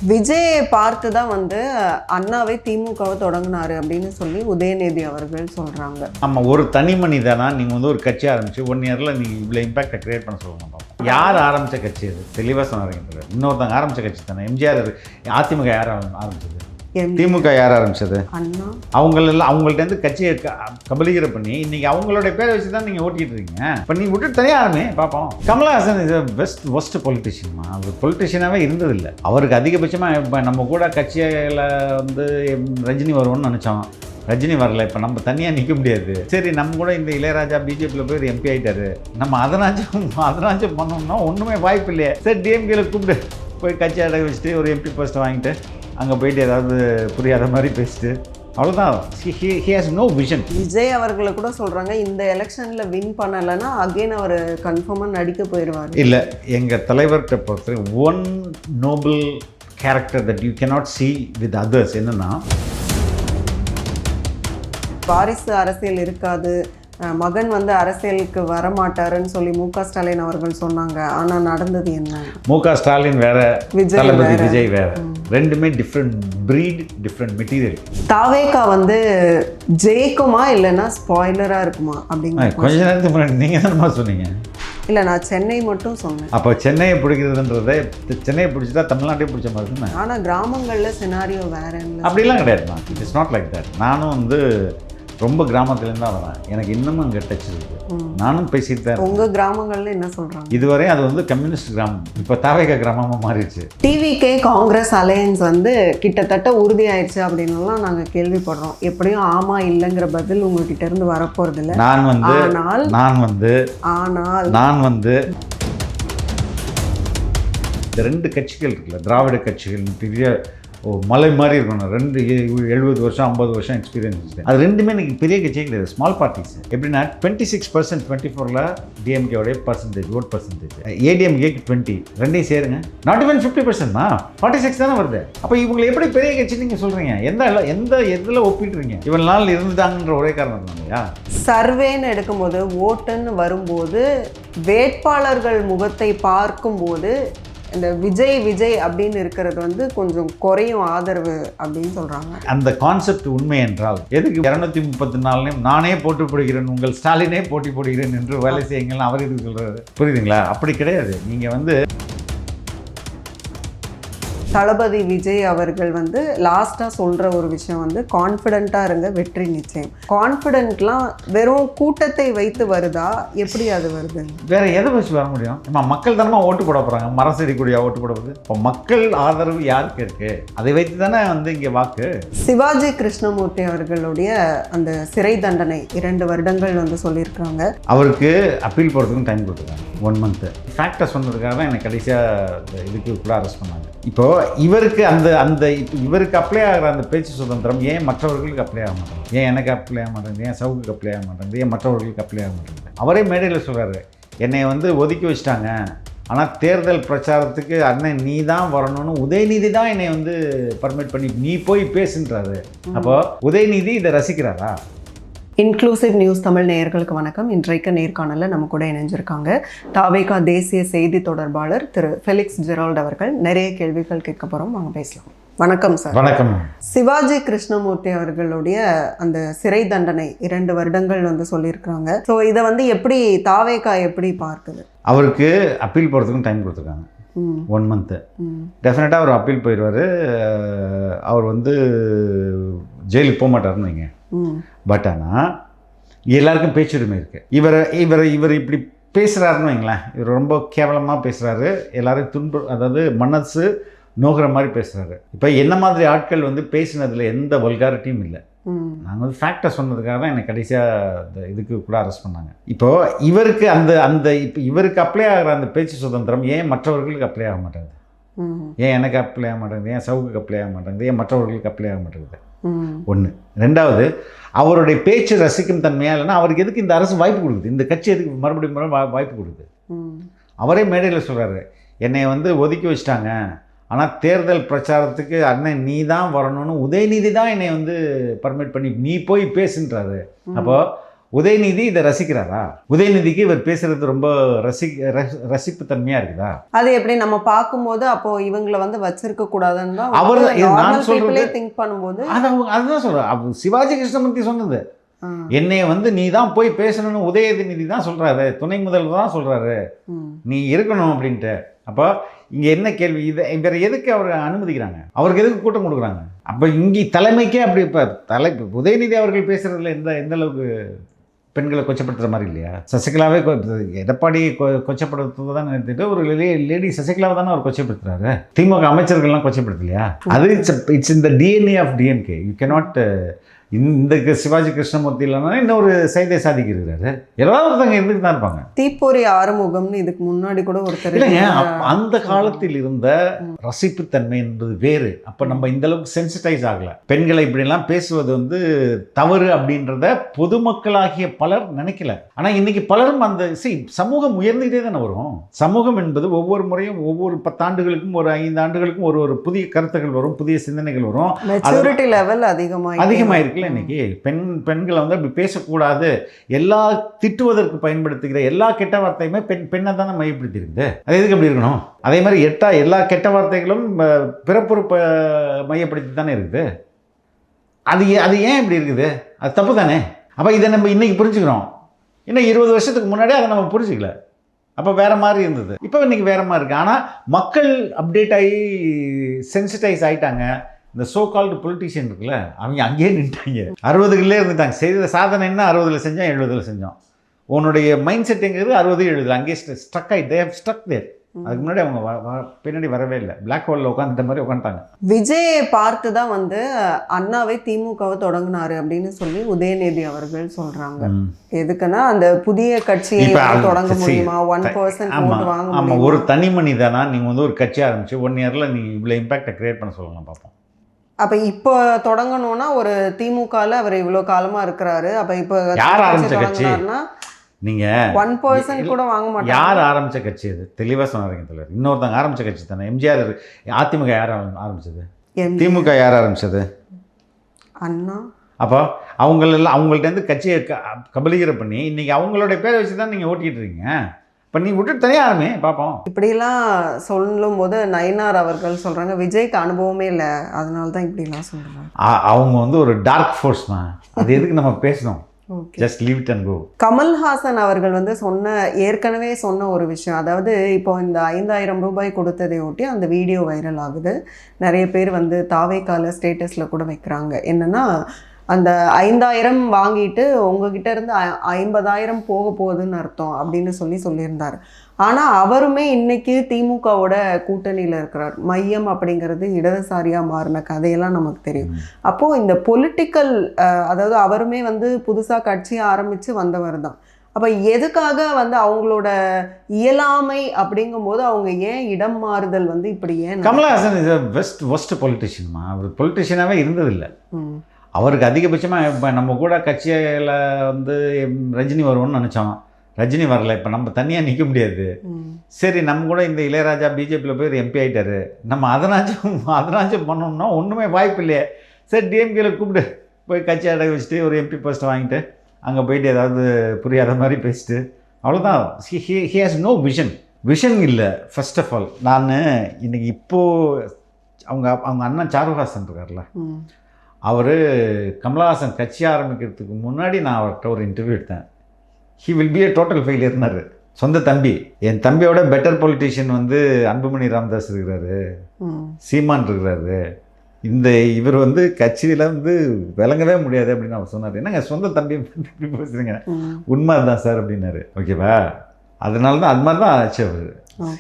விஜயை பார்த்து தான் வந்து அண்ணாவை திமுகவை தொடங்கினாரு அப்படின்னு சொல்லி உதயநிதி அவர்கள் சொல்றாங்க. ஆமாம், ஒரு தனி மனிதனா நீங்கள் வந்து ஒரு கட்சி ஆரம்பிச்சு 1 இயரில் நீங்கள் இவ்வளோ இம்பேக்டை கிரியேட் பண்ண சொல்லுங்க பார்ப்போம். யார் ஆரம்பித்த கட்சி அது? தெளிவாக சொன்னாங்க. இன்னொருத்தங்க ஆரம்பித்த கட்சி தானே. எம்ஜிஆர். அதிமுக யார் ஆரம்பிச்சது? திமுக யார் ஆரம்பிச்சது? அண்ணா. அவங்களெல்லாம் அவங்கள்ட்ட கட்சியை கபலீகர பண்ணி இன்னைக்கு அவங்களுடைய பேரை வச்சு தான் நீங்கள் ஓட்டிகிட்டு இருக்கீங்க. இப்போ நீங்கள் விட்டுட்டு தனியாருமே பார்ப்போம். Kamal Haasan is worst politician. அவர் பொலிட்டிஷியனாகவே இருந்ததில்லை. அவருக்கு அதிகபட்சமாக இப்போ நம்ம கூட கட்சியில் வந்து ரஜினி வருவோம்னு நினச்சோம். ரஜினி வரல. இப்போ நம்ம தனியாக நிற்க முடியாது. சரி, நம்ம கூட இந்த இளையராஜா பிஜேபியில் போய் ஒரு எம்பி ஆகிட்டாரு. நம்ம அதனாச்சும் பண்ணோம்னா ஒன்றுமே வாய்ப்பு இல்லையே. சரி, டிஎம்கேல கூப்பிட்டு போய் கட்சி அடகு வச்சுட்டு ஒரு எம்பி போஸ்ட்டை வாங்கிட்டு அங்கே போயிட்டு ஏதாவது புரியாத மாதிரி பேசிட்டு அவ்வளோதான். He has no vision. Vijay அவர்களை கூட சொல்கிறாங்க, இந்த எலெக்ஷனில் வின் பண்ணலைன்னா அகெயின் அவர் கன்ஃபார்மாக நடிக்க போயிடுவார். இல்லை, எங்கள் தலைவர்கிட்ட பொறுத்த one Nobel character that you cannot C with others என்னென்னா, வாரிசு அரசியல் இருக்காது, மகன் வந்து அரசியலுக்கு வரமாட்டாருன்னு சொல்லி மு.க. ஸ்டாலின் அவர்கள் சொன்னாங்க. ஆனால் நடந்தது என்ன? மு.க. ஸ்டாலின் வேற, தளபதி விஜய் வேற. ரெண்டுமே டிஃப்ரெண்ட் பிரீட், டிஃப்ரெண்ட் மெட்டீரியல். தாவேகா வந்து ஜெயிக்குமா இல்லைன்னா ஸ்பாய்லராக இருக்குமா அப்படிங்கிற கொஞ்ச நேரத்துக்கு முன்னாடி நீங்கள் தானே சொன்னீங்க. இல்லை, நான் சென்னை மட்டும் சொன்னேன். அப்போ சென்னையை பிடிக்கிறதுன்றதை சென்னையை பிடிச்சதா தமிழ்நாட்டையும் பிடிச்ச மாதிரி தானே. ஆனால் கிராமங்களில் சினாரியோ வேற அப்படிலாம் கிடையாதுமா. It is not like that. நானும் வந்து ரொம்ப கிராமத்துலேருந்து தான் வரேன். எனக்கு இன்னமும் அங்கே டச் இருக்குது. நானும் பேசிட்டு தான். உங்கள் கிராமங்களில் என்ன சொல்கிறாங்க? இதுவரை அது வந்து கம்யூனிஸ்ட் கிராமம், இப்போ தாவேகா கிராமமாக மாறிடுச்சு. டிவிகே காங்கிரஸ் அலையன்ஸ் வந்து கிட்டத்தட்ட உறுதியாயிடுச்சு அப்படின்லாம் நாங்கள் கேள்விப்படுறோம். எப்படியும் ஆமா இல்லைங்கிற பதில் உங்ககிட்ட இருந்து வரப்போறது இல்லை. நான் வந்து இந்த 2 கட்சிகள் இருக்குல்ல, திராவிட கட்சிகள் பெரிய மலை மாதிரி இருக்கணும். 70 வருஷம் 50 வருஷம் எக்ஸ்பீரியன்ஸ். அது ரெண்டுமே எனக்கு பெரிய கட்சியே கிடையாது, ஸ்மால் பார்ட்டிஸ். எப்படின்னா 26% 24ல் டிஎம்கேவுடைய ஓட் பர்சன்டேஜ், ஏடிஎம்கேக்கு 20, ரெண்டையும் சேருங்க. நாட் ஈவன் 50% தான், 46 தானே வருது. அப்போ இவங்களை எப்படி பெரிய கட்சி நீங்கள் சொல்கிறீங்க? எந்த எதில் ஒப்பிட்டுறீங்க? இவன் நாள் இருந்துட்டாங்கன்ற ஒரே காரணம் தான் இல்லையா? சர்வேன்னு எடுக்கும்போது, ஓட்டுன்னு வரும்போது, வேட்பாளர்கள் முகத்தை பார்க்கும்போது இந்த விஜய் அப்படின்னு இருக்கிறது வந்து கொஞ்சம் குறையும் ஆதரவு அப்படின்னு சொல்கிறாங்க. அந்த கான்செப்ட் உண்மை என்றால் எதுக்கு 234 நானே போட்டி போடுகிறேன், உங்கள் ஸ்டாலினே போட்டி போடுகிறேன் என்று வேலை செய்யுங்கள் அவர் எதுக்கு சொல்கிறாரு? புரியுதுங்களா? அப்படி கிடையாது. நீங்கள் வந்து தளபதி விஜய் அவர்கள் வந்து லாஸ்ட்டாக சொல்கிற ஒரு விஷயம் வந்து கான்ஃபிடென்ட்டாக இருங்க, வெற்றி நிச்சயம். கான்ஃபிடென்ட்லாம் வெறும் கூட்டத்தை வைத்து வருதா? எப்படி அது வருது? வேறு எதை வச்சு வர முடியும்? மக்கள் தானே ஓட்டு போட போகிறாங்க. மரம் செடி கூடிய ஓட்டு போடுவது. இப்போ மக்கள் ஆதரவு யாருக்கு இருக்குது? அதை வைத்து தானே வந்து இங்கே வாக்கு. சிவாஜி கிருஷ்ணமூர்த்தி அவர்களுடைய அந்த சிறை தண்டனை 2 வருடங்கள் வந்து சொல்லியிருக்காங்க. அவருக்கு அப்பீல் போகிறதுக்கும் டைம் கொடுத்துருக்காங்க 1 மந்த்து. ஃபேக்டை சொன்னதுக்காக தான் எனக்கு கடைசியாக இதுக்கு கூட அரெஸ்ட் பண்ணாங்க. இப்போது இவருக்கு இவருக்கு அப்ளை ஆகிற அந்த பேச்சு சுதந்திரம் ஏன் மற்றவர்களுக்கு அப்ளை ஆக மாட்டேங்குது? ஏன் எனக்கு அப்ளை ஆக மாட்டேங்குது? ஏன் சவுக்கு அப்ளை ஆக மாட்டேங்குது? ஏன் மற்றவர்களுக்கு அப்ளை ஆக மாட்டேங்குது? அவரே மேடையில் சொல்கிறாரு, என்னை வந்து ஒதுக்கி வச்சிட்டாங்க, ஆனால் தேர்தல் பிரச்சாரத்துக்கு அண்ணன் நீ தான் வரணும்னு உதயநிதி தான் என்னை வந்து பர்மிட் பண்ணி நீ போய் பேசுன்றாரு. அப்போ உதயநிதி இதை ரசிக்கிறாரா? இன்க்ளூசிவ் நியூஸ் தமிழ் நேயர்களுக்கு வணக்கம். இன்றைக்கு நேர்காணலில் நம்ம கூட இணைஞ்சிருக்காங்க தாவேகா தேசிய செய்தி தொடர்பாளர் திரு ஃபெலிக்ஸ் ஜெரால்ட் அவர்கள். நிறைய கேள்விகள் கேட்க போகிறோம், வாங்க பேசலாம். வணக்கம் சார். வணக்கம். சிவாஜி கிருஷ்ணமூர்த்தி அவர்களுடைய அந்த சிறை தண்டனை 2 வருடங்கள் வந்து சொல்லியிருக்கிறாங்க. ஸோ இதை வந்து எப்படி தாவேகா எப்படி பார்க்குது? அவருக்கு அப்பீல் போகிறதுக்கும் டைம் கொடுத்துருக்காங்க 1 மந்த்து. டெஃபினட்டாக அவர் அப்பீல் போயிடுவார். அவர் வந்து ஜெயிலுக்கு போக மாட்டார்னு வைங்க. பட் ஆனால் எல்லாருக்கும் பேச்சுரிமை இருக்குது. இவர் இப்படி பேசுகிறாருன்னு வைங்களேன். இவர் ரொம்ப கேவலமாக பேசுகிறாரு, எல்லாரும் அதாவது மனசு நோகிற மாதிரி பேசுகிறாரு. இப்போ என்ன மாதிரி ஆட்கள் வந்து பேசினதில் எந்த வல்காரிட்டியும் இல்லை. நாங்கள் வந்து ஃபேக்டை சொன்னதுக்காக தான் எனக்கு கடைசியாக இதுக்கு கூட அரெஸ்ட் பண்ணாங்க. இப்போது இவருக்கு இப்போ இவருக்கு அப்ளை ஆகிற அந்த பேச்சு சுதந்திரம் ஏன் மற்றவர்களுக்கு அப்ளை ஆக மாட்டேங்குது? ஏன் எனக்கு அப்ளை ஆக மாட்டேங்குது? ஏன் சவுக்கு அப்ளை ஆக மாட்டேங்குது? ஏன் மற்றவர்களுக்கு அப்ளை ஆக மாட்டேங்குது? 1. 2வது, அவருடைய பேச்சு ரசிக்கும் தன்மையாக இல்லைன்னா அவருக்கு எதுக்கு இந்த அரசு வாய்ப்பு கொடுக்குது? இந்த கட்சி எதுக்கு மறுபடியும் வாய்ப்பு கொடுக்குது? அவரே மேடையில் சொல்கிறாரு, என்னை வந்து ஒதுக்கி வச்சிட்டாங்க, ஆனால் தேர்தல் பிரச்சாரத்துக்கு அண்ணன் நீ தான் வரணும்னு உதயநிதி தான் என்னை வந்து பர்மிட் பண்ணி நீ போய் பேசுன்றாரு. அப்போது உதயநிதி இதை ரசிக்கிறாரா? உதயநிதிக்கு இவர் பேசுறது ரொம்ப ரசிப்பு தன்மையா இருக்குதா? அது எப்படி நம்ம பார்க்கும்போது அப்போ இவங்களை வந்து வச்சிருக்க கூடாதுன்னு தான் அவர் நான் நார்மல் பீப்புளே திங்க் பண்ணும்போது அதுதான் சொல்றேன். சிவாஜி கிருஷ்ணமூர்த்தி சொன்னது, என்னைய வந்து நீ தான் போய் பேசணும்னு உதயநிதி தான் சொல்றாரு, துணை முதல்வர் தான் சொல்றாரு, நீ இருக்கணும் அப்படின்ட்டு. அப்போ இங்க என்ன கேள்வி, இவர் எதுக்கு அவர் அனுமதிக்கிறாங்க? அவருக்கு எதுக்கு கூட்டம் கொடுக்குறாங்க? அப்போ இங்கே தலைமைக்கே அப்படி இப்போ உதயநிதி அவர்கள் பேசுறதுல எந்த அளவுக்கு பெண்களை கொச்சப்படுத்துற மாதிரி இல்லையா? சசிகலாவே எடப்பாடி கொச்சப்படுத்துறது தான் நிறுத்திட்டு ஒரு லேடி சசிகலாவை தானே அவர் கொச்சப்படுத்துறாரு. திமுக அமைச்சர்கள்லாம் கொச்சப்படுத்தலையா? அது இட்ஸ் இந்த DNA of DMK. You cannot இந்த சிவாஜி கிருஷ்ணமூர்த்தி இல்லைன்னா இன்னொரு சைதை சாதிக்கு இருக்கிறாரு. எல்லாரும் ஒருத்தங்க இருந்துட்டு தான் இருப்பாங்க. தீப்பொறி ஆறுமுகம்னு இதுக்கு முன்னாடி கூட ஒருத்தர் இல்லைங்க, அந்த காலத்தில் இருந்த ரசிப்புத்தன்மை என்பது வேறு. அப்போ நம்ம இந்த அளவுக்கு சென்சிட்டைஸ் ஆகலை. பெண்களை இப்படிலாம் பேசுவது வந்து தவறு அப்படின்றத பொதுமக்களாகிய பலர் நினைக்கல. ஆனால் இன்னைக்கு பலரும் அந்த சமூகம் உயர்ந்துகிட்டே தானே வரும். சமூகம் என்பது ஒவ்வொரு முறையும் ஒவ்வொரு 10 ஆண்டுகளுக்கும் ஒரு 5 ஆண்டுகளுக்கும் ஒரு புதிய கருத்துக்கள் வரும், புதிய சிந்தனைகள் வரும். மெச்சூரிட்டி லெவல் அதிகமாக இன்னைக்கு பெண்களை வந்து அப்படி பேசக்கூடாது, எல்லா திட்டுவதற்கு பயன்படுத்துகிற எல்லா கெட்ட வார்த்தையுமே பெண்ணை தானே மையப்படுத்தி இருக்குது. அது எதுக்கு அப்படி இருக்கணும்? அதே மாதிரி எல்லா கெட்ட வார்த்தைகளும் பிறப்புறுப்பை மையப்படுத்தி தானே இருக்குது. அது ஏன் இப்படி இருக்குது? அது தப்பு தானே. அப்போ இதை நம்ம இன்னைக்கு புரிஞ்சுக்கிறோம். இன்னும் 20 வருஷத்துக்கு முன்னாடி அதை நம்ம புரிஞ்சுக்கல. அப்போ வேற மாதிரி இருந்தது, இப்போ இன்னைக்கு வேற மாதிரி இருக்கு. ஆனால் மக்கள் அப்டேட் ஆகி சென்சிட்டைஸ் ஆகிட்டாங்க. இந்த சோ கால்டு பொலிட்டிஷியன் இருக்குல்ல, அவங்க அங்கேயே நின்ட்டாங்க. 60களே இருந்துட்டாங்க. செய்த சாதனை என்ன? 60ல் செஞ்சோம், 70ல் செஞ்சோம். உன்னுடைய மைண்ட் செட்டுங்கிறது 60 70 அங்கேயே ஸ்ட்ரக் ஆகி தே ஹேவ் ஸ்ட்ரக் தேர். அதுக்கு முன்னாடி அவங்க பின்னாடி வரவே இல்லை. பிளாக் ஹோலில் உட்காந்துட்ட மாதிரி உட்காந்துட்டாங்க. விஜயை பார்த்து தான் வந்து அண்ணாவை திமுகவை தொடங்கினாரு அப்படின்னு சொல்லி உதயநிதி அவர்கள் சொல்றாங்க. எதுக்குன்னா அந்த புதிய கட்சியை தொடங்க முடியுமா? 1% ஓட்டு வாங்க முடியுமா? ஒரு தனி மனிதனா நீங்க வந்து ஒரு கட்சி ஆரம்பிச்சு 1 இயர்ல நீ இவ்வளவு இம்பாக்டை கிரியேட் பண்ண சொல்லலாம் பார்ப்போம். அப்போ இப்போ தொடங்கணும்னா ஒரு திமுகவில் அவர் இவ்வளோ காலமாக இருக்கிறாரு. அப்போ இப்போ யார் ஆரம்பிச்ச கட்சி? நீங்கள் 1% கூட வாங்க மாட்டாங்க. யார் ஆரம்பித்த கட்சி? அது தெளிவாக சொன்னாருங்க தலைவர். இன்னொருத்தங்க ஆரம்பித்த கட்சி தானே. எம்ஜிஆர். அதிமுக யார் ஆரம்பிச்சது? திமுக யார் ஆரம்பிச்சது? அண்ணா. அப்போ அவங்கள்ட்ட கட்சியை கபலீகரம் பண்ணி இன்னைக்கு அவங்களுடைய பேரை வச்சு தான் நீங்கள் ஓட்டிகிட்டு இருக்கீங்க. இப்போ நீ விட்டு தனியாருமே பார்ப்போம். இப்படிலாம் சொல்லும் போது நயினார் அவர்கள் சொல்கிறாங்க விஜய்க்கு அனுபவமே இல்லை, அதனால தான் இப்படிலாம் சொல்கிறாங்க. அவங்க வந்து ஒரு டார்க் ஃபோர்ஸ் தான். அது எதுக்கு நம்ம பேசணும்? ஜஸ்ட் லீவ் இட் அண்ட் கோ. கமல்ஹாசன் அவர்கள் வந்து ஏற்கனவே சொன்ன ஒரு விஷயம், அதாவது இப்போ இந்த 5000 ரூபாய் கொடுத்ததை ஒட்டி அந்த வீடியோ வைரல் ஆகுது. நிறைய பேர் வந்து தாவேக்கால ஸ்டேட்டஸில் கூட வைக்கிறாங்க. என்னென்னா அந்த 5000 வாங்கிட்டு உங்ககிட்ட இருந்து 50,000 போக போகுதுன்னு அர்த்தம் அப்படின்னு சொல்லியிருந்தார். ஆனால் அவருமே இன்னைக்கு திமுகவோட கூட்டணியில் இருக்கிறார். மையம் அப்படிங்கிறது இடதுசாரியாக மாறின கதையெல்லாம் நமக்கு தெரியும். அப்போது இந்த பொலிட்டிக்கல், அதாவது அவருமே வந்து புதுசாக கட்சி ஆரம்பித்து வந்தவர் தான். அப்போ எதுக்காக வந்து அவங்களோட இயலாமை அப்படிங்கும்போது அவங்க ஏன் இடம் மாறுதல் வந்து இப்படி ஏன்? கமல்ஹாசன் இஸ் ஒஸ்ட் பொலிட்டிஷியன்மா. அவர் பொலிட்டிஷியனாகவே இருந்ததில்லை. அவருக்கு அதிகபட்சமாக இப்போ நம்ம கூட கட்சியில் வந்து ரஜினி வருவோம்னு நினச்சோம். ரஜினி வரல. இப்போ நம்ம தனியாக நிற்க முடியாது. சரி, நம்ம கூட இந்த இளையராஜா பிஜேபியில் போய் எம்பி ஆகிட்டாரு. நம்ம அதனாச்சும் பண்ணோம்னா ஒன்றுமே வாய்ப்பு இல்லையே. சரி, டிஎம்கேல கூப்பிட்டு போய் கட்சி அடை வச்சுட்டு ஒரு எம்பி போஸ்ட்டை வாங்கிட்டு அங்கே போயிட்டு ஏதாவது புரியாத மாதிரி பேசிட்டு அவ்வளோதான். ஹி ஹேஸ் நோ விஷன் இல்லை. ஃபர்ஸ்ட் ஆஃப் ஆல் நான் இன்றைக்கி இப்போது அவங்க அண்ணன் சாருஹாசன் இருக்கார்ல, அவர் கமல்ஹாசன் கட்சி ஆரம்பிக்கிறதுக்கு முன்னாடி நான் அவர்கிட்ட ஒரு இன்டர்வியூ எடுத்தேன். He will be a total ஃபெயிலியர்னாரு. சொந்த தம்பி, என் தம்பியோட பெட்டர் பொலிட்டிஷியன் வந்து அன்புமணி ராமதாஸ் இருக்கிறாரு, சீமான் இருக்கிறாரு, இவர் வந்து கட்சியில் வந்து விளங்கவே முடியாது அப்படின்னு அவர் சொன்னார். என்னங்க சொந்த தம்பி இப்படி பேசுறீங்க? உண்மை தான் சார் அப்படின்னாரு. ஓகேவா? அதனால தான் அது மாதிரி தான் ஆச்சு அவர்.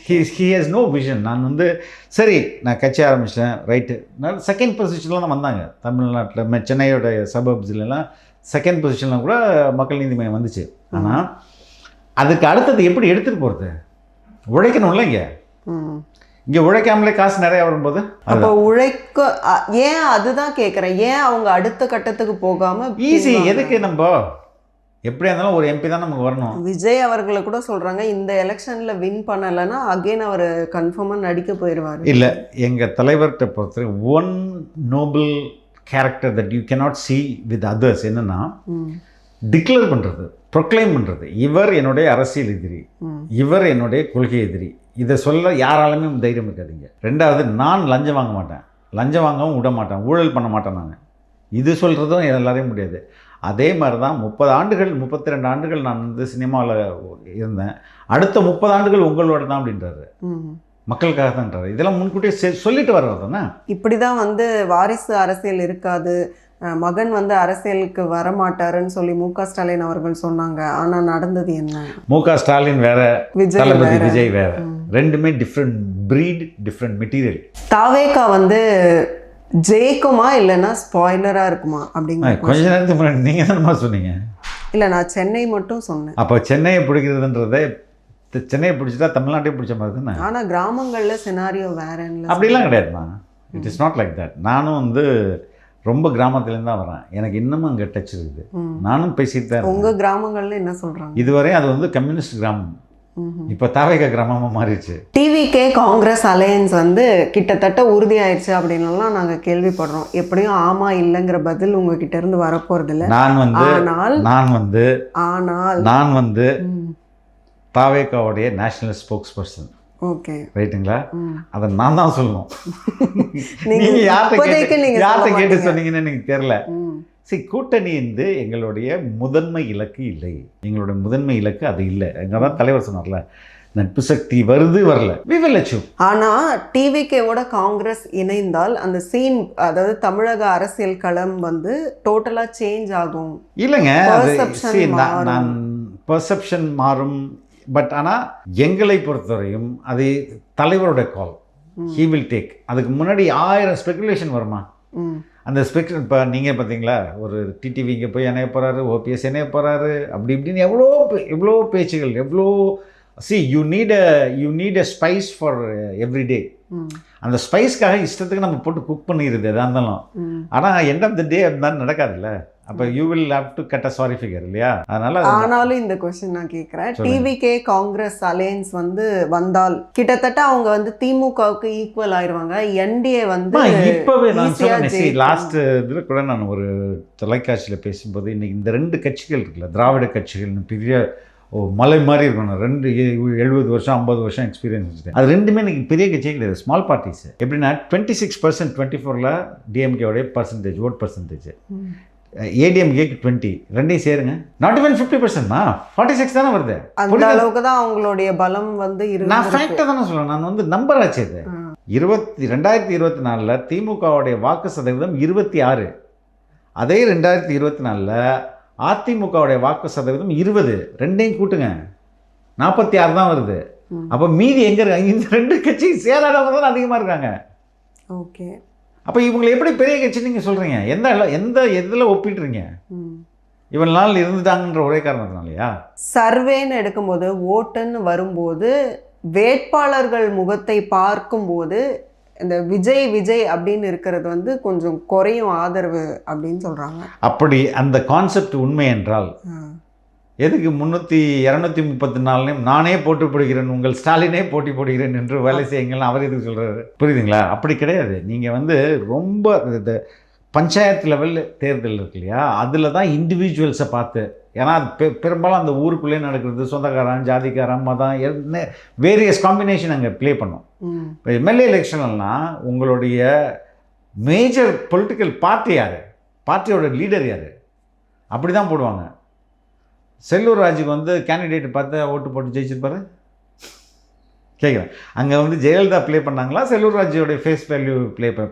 He has no vision. நான் வந்து சரி, நான் கட்சி ஆரம்பிச்சிட்டேன், ரைட்டு. நான் செகண்ட் பொசிஷனில் தான் வந்தாங்க தமிழ்நாட்டில். சென்னையோட சபப்ஸ்லாம் செகண்ட் பொசிஷனில் கூட மக்கள் நீதி மையம் வந்துச்சு. ஆனால் அதுக்கு அடுத்தது எப்படி எடுத்துகிட்டு போகிறது? உழைக்கணும்ல. இங்கே உழைக்காமலே காசு நிறையா வரும்போது அப்போ ஏன் அதுதான் கேட்குறேன். ஏன் அவங்க அடுத்த கட்டத்துக்கு போகாமல் ஈஸி? எதுக்கு? நம்ம எப்படியா இருந்தாலும் ஒரு எம்பி தான் நமக்கு வரணும். விஜய் அவர்களை கூட சொல்கிறாங்க இந்த எலெக்ஷனில் வின் பண்ணலைன்னா அகெயின் அவர் கன்ஃபார்மாக நடிக்க போயிடுவார். இல்லை, எங்கள் தலைவர்கிட்ட பொறுத்த one Nobel character that you cannot see with others என்னென்னா, டிக்ளேர் பண்ணுறது, ப்ரொக்ளைம் பண்ணுறது, இவர் என்னுடைய அரசியல் எதிரி, இவர் என்னுடைய கொள்கை எதிரி, இதை சொல்ல யாராலுமே தைரியம் இருக்காதீங்க. ரெண்டாவது, நான் லஞ்சம் வாங்க மாட்டேன், லஞ்சம் வாங்கவும் விட மாட்டேன், ஊழல் பண்ண மாட்டேன் நான், இது சொல்கிறதும் எல்லாரையும் முடியாது. அதே மாதிரி தான் 30 ஆண்டுகள் 32 ஆண்டுகள் நான் வந்து சினிமாவில் இருந்தேன், அடுத்த 30 ஆண்டுகள் உங்களோட தான் அப்படின்றாரு, மக்களுக்காக தான்ன்றாரு. இதெல்லாம் முன்கூட்டியே சொல்லிட்டு வர்றது தானே. இப்படி தான் வந்து வாரிசு அரசியல் இருக்காது, மகன் வந்து அரசியலுக்கு வரமாட்டாருன்னு சொல்லி மு.க. ஸ்டாலின் அவர்கள் சொன்னாங்க. ஆனால் நடந்தது என்ன? மு.க. ஸ்டாலின் வேற, தளபதி விஜய் வேற, ரெண்டுமே டிஃப்ரெண்ட் பிரீட், டிஃப்ரெண்ட் மெட்டீரியல். தாவேகா வந்து ஜெயிக்குமா இல்லைன்னா ஸ்பாய்லராக இருக்குமா அப்படிங்கிற கொஞ்ச நேரத்துக்கு முன்னாடி நீங்கள் தானே சொன்னீங்க. இல்லை, நான் சென்னை மட்டும் சொன்னேன். அப்போ சென்னையை பிடிக்கிறதுன்றதை, சென்னையை பிடிச்சிட்டா தமிழ்நாட்டையும் பிடிச்ச மாதிரி தானே. ஆனால் கிராமங்களில் சினாரியோ வேறன்னு அப்படிலாம் கிடையாதுமா. It is not like that. நானும் வந்து ரொம்ப கிராமத்துலேருந்து தான் வரேன், எனக்கு இன்னமும் அங்கே டச் இருக்குது, நானும் பேசிட்டு தான். உங்கள் கிராமங்களில் என்ன சொல்கிறாங்க? இதுவரை அது வந்து கம்யூனிஸ்ட் கிராமம், இப்போ தாவேகா கிராமமாக மாறிடுச்சு. டிவிகே காங்கிரஸ் அலையன்ஸ் வந்து கிட்டத்தட்ட உறுதியாயிருச்சு அப்படின்லாம் நாங்கள் கேள்விப்படுறோம். எப்படியும் ஆமா இல்லைங்கிற பதில் உங்ககிட்ட இருந்து வரப்போறது இல்லை. நான் வந்து தாவேகாவுடைய நேஷனல் ஸ்போக்ஸ் பர்சன். ஓகே, ரைட்டுங்களா? அதை நான் தான் சொல்லணும். நீங்க யார்கிட்ட கேட்டு சொன்னீங்கன்னு எனக்கு தெரியல. கூட்டணி வந்து எங்களுடைய முதன்மை இலக்கு இல்லை, எங்களுடைய முதன்மை இலக்கு அது இல்லை. எங்க தான் தலைவர் சொன்னார்ல, நட்பு சக்தி வருது வரல, we will achieve. ஆனா டிவிகேவோட காங்கிரஸ் இணைந்தால் அந்த சீன், அதாவது தமிழக அரசியல் களம் வந்து டோட்டலா சேஞ்ச் ஆகும். இல்லைங்க, நான் பெர்செப்ஷன் மாறும். பட் ஆனால் எங்களை பொறுத்தவரையும் அது தலைவரோட கால், ஹீ வில் டேக். அதுக்கு முன்னாடி 1000 ஸ்பெகுலேஷன் வருமா? அந்த ஸ்பெகுலேஷன் இப்போ நீங்கள் பார்த்தீங்களா, ஒரு டிடிவி இங்கே போய் இணைய போகிறாரு, ஓபிஎஸ் இணைய போகிறாரு, அப்படி இப்படின்னு எவ்வளோ பேச்சுகள், எவ்வளோ. You need a spice for every day. அந்த ஸ்பைஸ்க்காக இஷ்டத்துக்கு நம்ம போட்டு குக் பண்ணிடுது எதாக இருந்தாலும். ஆனால் எண்ட் ஆஃப் த டே அதுதான் நடக்காதுல்ல. அப்போ you will have to cut a sorry figure இல்லையா? அதனால ஆனாலும் இந்த கொஸ்டின் நான் கேட்குறேன், டிவிகே காங்கிரஸ் அலையன்ஸ் வந்து வந்தால் கிட்டத்தட்ட அவங்க வந்து திமுகவுக்கு ஈக்குவல் ஆயிடுவாங்க. என்டிஏ வந்து இப்போவே நான் சொன்னேன், லாஸ்ட் இதில் கூட நான் ஒரு தொலைக்காட்சியில் பேசும்போது, இன்னைக்கு இந்த 2 கட்சிகள் இருக்குல்ல, திராவிட கட்சிகள்னு பெரிய மலை மாதிரி இருக்கணும், 70 வருஷம் 50 வருஷம் எக்ஸ்பீரியன்ஸ் வச்சுட்டேன். அது ரெண்டுமே இன்னைக்கு பெரிய கட்சியே கிடையாது, ஸ்மால் பார்ட்டிஸ். எப்படின்னா 26%, 24ல் டிஎம்கேவுடைய பர்சன்டேஜ், ஓட் பர்சன்டேஜ், ஏடிஎம்கேக்கு 20, ரெண்டையும் சேருங்க, நாட் ஈவன் 50%மா, 46 தானே வருது. அந்த அளவுக்கு தான் அவங்களுடைய பலம் வந்து இருக்கு. நான் ஃபேக்டாக தானே சொல்கிறேன், நான் வந்து நம்பர் ஆச்சு. இது 2024ல் திமுகவுடைய வாக்கு சதவீதம் 26, அதே 2024ல் அதிமுகவுடைய வாக்கு சதவீதம் 20, ரெண்டையும் கூட்டுங்க 46 தான் வருது. அப்போ மீதி எங்கே இருக்காங்க? இந்த 2 கட்சி சேராதவங்க தான் அதிகமாக இருக்காங்க. ஓகே, அப்போ இவங்களை எப்படி பெரிய கட்சி நீங்கள் சொல்கிறீங்க? எந்த எதில் ஒப்பிடுறீங்க? இவன் நாள் இருந்துட்டாங்கன்ற ஒரே காரணத்தினாலயா? சர்வேன்னு எடுக்கும்போது, ஓட்டுன்னு வரும்போது, வேட்பாளர்கள் முகத்தை பார்க்கும்போது இந்த விஜய் அப்படின்னு இருக்கிறது வந்து கொஞ்சம் குறையும் ஆதரவு அப்படின்னு சொல்கிறாங்க. அப்படி அந்த கான்செப்ட் உண்மை என்றால் எதுக்கு 234 நானே போட்டி போடுகிறேன், உங்கள் ஸ்டாலினே போட்டி போடுகிறேன் என்று வேலை செய்யுங்கள்னு அவர் எதுக்கு சொல்கிறாரு? புரியுதுங்களா? அப்படி கிடையாது. நீங்கள் வந்து ரொம்ப இந்த பஞ்சாயத்து லெவல் தேர்தல் இருக்கு இல்லையா, அதில் தான் இண்டிவிஜுவல்ஸை பார்த்து, ஏன்னா பெரும்பாலும் அந்த ஊருக்குள்ளே நடக்கிறது, சொந்தக்காரன், ஜாதிக்காரன், மதம், வேரியஸ் காம்பினேஷன் அங்கே ப்ளே பண்ணும். இப்போ எம்எல்ஏ எலெக்ஷன்லாம் உங்களுடைய மேஜர் பொலிட்டிக்கல் பார்ட்டி யார், பார்ட்டியோட லீடர் யார், அப்படி தான் போடுவாங்க. செல்லூர் ராஜுக்கு வந்து கேண்டிடேட் பார்த்து ஓட்டு போட்டு ஜெயிச்சிருப்பாரு கேட்குறேன். அங்கே வந்து ஜெயலலிதா ப்ளே பண்ணாங்களா, செல்லூர் ராஜுவோடைய ஃபேஸ் வேல்யூ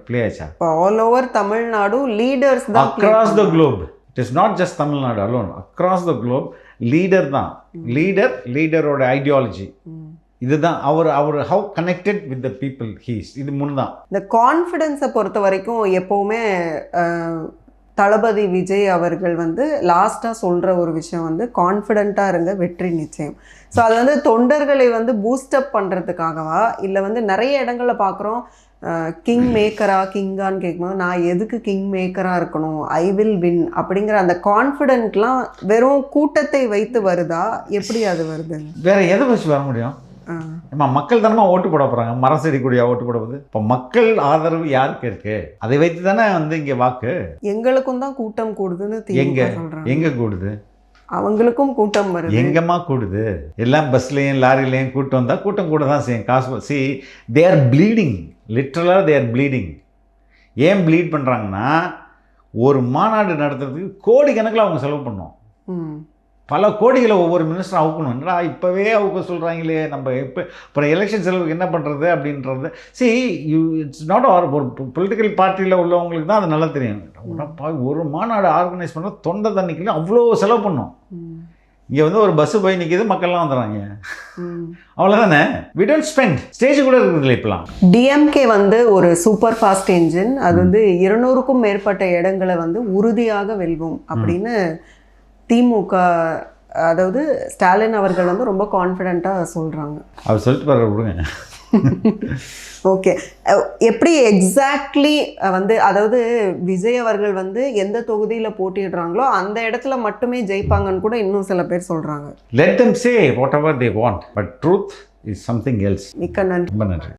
ப்ளே ஆச்சா? ஆல் ஓவர் தமிழ்நாடு லீடர்ஸ் தான், across the globe. It is not just Tamil Nadu alone, across the globe leader தான். லீடரோட ஐடியாலஜி இதுதான். அவர் how connected with the people he's, இது முன் தான். இந்த கான்ஃபிடென்ஸை பொறுத்த வரைக்கும் எப்போவுமே தளபதி விஜய் அவர்கள் வந்து லாஸ்ட்டாக சொல்கிற ஒரு விஷயம் வந்து கான்ஃபிடெண்ட்டாக இருங்க, வெற்றி நிச்சயம். ஸோ அது வந்து தொண்டர்களை வந்து பூஸ்டப் பண்ணுறதுக்காகவா, இல்லை வந்து நிறைய இடங்களில் பார்க்குறோம் கிங் கிங்கான்னு கேட்கும்போது, நான் எதுக்கு கிங் மேக்கராக இருக்கணும், ஐ வில் வின் அப்படிங்கிற அந்த கான்ஃபிடென்ட்லாம் வெறும் கூட்டத்தை வைத்து வருதா, எப்படி அது வருது? வேற எதை வச்சு வர முடியும்? மக்கள் தானே ஓட்டு போட போறாங்க, மரம் செடி கொடியா ஓட்டு போடுவது. இப்போ மக்கள் ஆதரவு யாருக்கு இருக்கு, அதை வைத்து தானே வந்து இங்கே வாக்கு. எங்களுக்கும் தான் கூட்டம் கூடுதுன்னு எங்க கூடுது? அவங்களுக்கும் கூட்டம் வருது. எங்கம்மா கூடுது? எல்லாம் பஸ்லேயும் லாரிலையும் கூட்டம் வந்தால் கூட்டம் கூட தான் செய்யும். காசு சி தே ஆர் ப்ளீடிங், லிட்ரலாக தே ஆர் ப்ளீடிங். ஏன் ப்ளீட் பண்ணுறாங்கன்னா, ஒரு மாநாடு நடத்துறதுக்கு கோடிக்கணக்கில் அவங்க செலவு பண்ணோம். பல கோடிகளை ஒவ்வொரு மினிஸ்டரும் அவுக்கணும். என்னடா இப்போவே அவுக்க சொல்கிறாங்களே, நம்ம அப்புறம் எலெக்ஷன் செலவுக்கு என்ன பண்ணுறது அப்படின்றது. இட்ஸ் நாட் ஒரு பொலிட்டிக்கல் பார்ட்டியில் உள்ளவங்களுக்கு தான் அது நல்லா தெரியும். ஒரு மாநாடு ஆர்கனைஸ் பண்ண தொண்டை தண்ணிக்குள்ள அவ்வளோ செலவு பண்ணோம். இங்கே வந்து ஒரு பஸ்ஸு போய் நிற்கிது, மக்கள்லாம் வந்துடுறாங்க, அவ்வளோதானே. We don't spend. ஸ்டேஜ் கூட இருக்குதுல்ல இப்போலாம். டிஎம்கே வந்து ஒரு சூப்பர் ஃபாஸ்ட் என்ஜின், அது வந்து 200க்கும் மேற்பட்ட இடங்களை வந்து உறுதியாக வெல்வோம் அப்படின்னு திமுக, அதாவது ஸ்டாலின் அவர்கள் வந்து ரொம்ப கான்ஃபிடென்ட்டாக சொல்கிறாங்க. அவர் சொல்லிட்டு பாரு விடுங்க. ஓகே, எப்படி எக்ஸாக்ட்லி வந்து, அதாவது விஜய் அவர்கள் வந்து எந்த தொகுதியில் போட்டிடுறாங்களோ அந்த இடத்துல மட்டுமே ஜெயிப்பாங்கன்னு கூட இன்னும் சில பேர் சொல்கிறாங்க. Let them say whatever they want, but truth is something else. மிக்க நன்றி. ரொம்ப நன்றி.